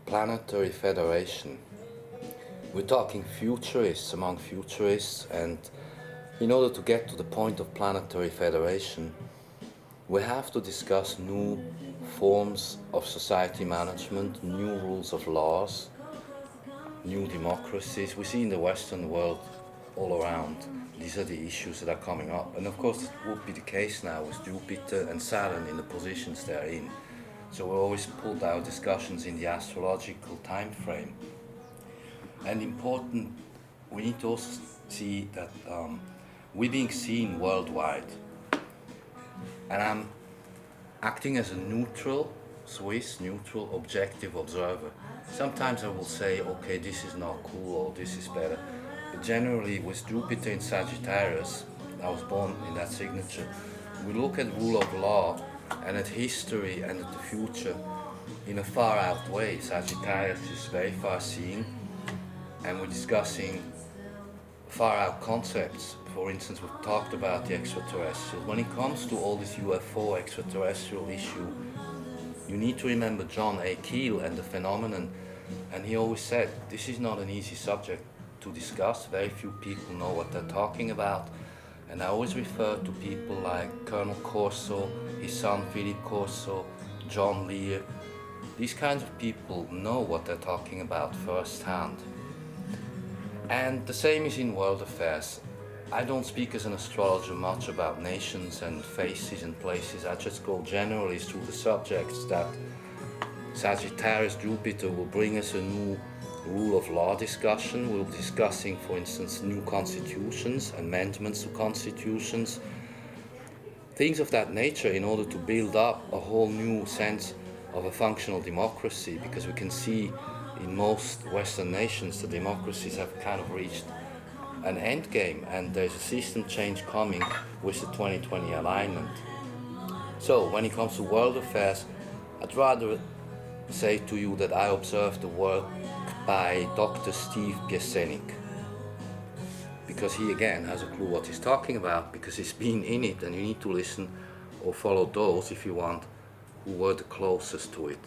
Planetary Federation. We're talking futurists among futurists, and in order to get to the point of Planetary Federation, we have to discuss new forms of society management, new rules of laws, new democracies. We see in the Western world all around, these are the issues that are coming up. And of course it would be the case now with Jupiter and Saturn in the positions they're in. So we always put our discussions in the astrological time frame. And important, we need to also see that we're being seen worldwide. And I'm acting as a neutral, Swiss, neutral, objective observer. Sometimes I will say, okay, this is not cool or this is better. But generally, with Jupiter in Sagittarius, I was born in that signature, we look at rule of law and at history and at the future in a far out way. Sagittarius is very far seeing, and we're discussing far out concepts. For instance, we've talked about the extraterrestrials. When it comes to all this UFO extraterrestrial issue, you need to remember John A. Keel and the phenomenon, and he always said this is not an easy subject to discuss. Very few people know what they're talking about, and I always refer to people like Colonel Corso, his son Philip Corso, John Lear. These kinds of people know what they're talking about firsthand. And the same is in world affairs. I don't speak as an astrologer much about nations and faces and places. I just go generally through the subjects that Sagittarius Jupiter will bring us a new rule of law discussion. We'll be discussing, for instance, new constitutions, amendments to constitutions, things of that nature in order to build up a whole new sense of a functional democracy, because we can see in most Western nations the democracies have kind of reached an end game, and there's a system change coming with the 2020 alignment. So when it comes to world affairs, I'd rather say to you that I observed the work by Dr. Steve Piasecki, because he again has a clue what he's talking about, because he's been in it, and you need to listen or follow those, if you want, who were the closest to it.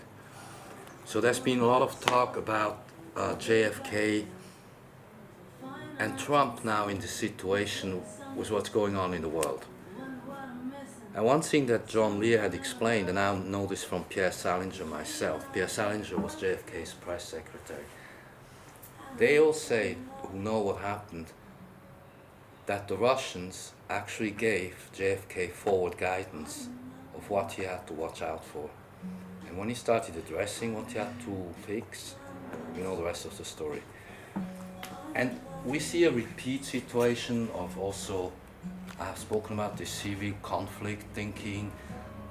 So there's been a lot of talk about JFK and Trump now in this situation with what's going on in the world. And one thing that John Lear had explained, and I know this from Pierre Salinger myself. Pierre Salinger was JFK's press secretary. They all say, who know what happened, that the Russians actually gave JFK forward guidance of what he had to watch out for. And when he started addressing what he had to fix, you know the rest of the story. And we see a repeat situation of also, I've spoken about the civic conflict thinking.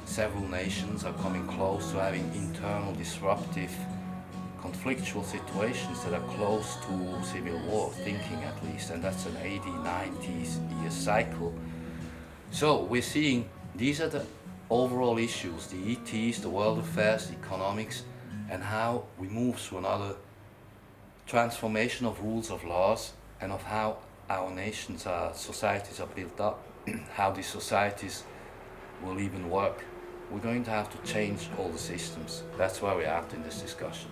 Several nations are coming close to having internal disruptive conflictual situations that are close to civil war thinking, at least, and that's an 80, 90s year cycle. So we're seeing these are the overall issues, the ETs, the world affairs, the economics, and how we move through another transformation of rules of laws and of how our nations, our societies are built up, how these societies will even work. We're going to have to change all the systems. That's where we're at in this discussion.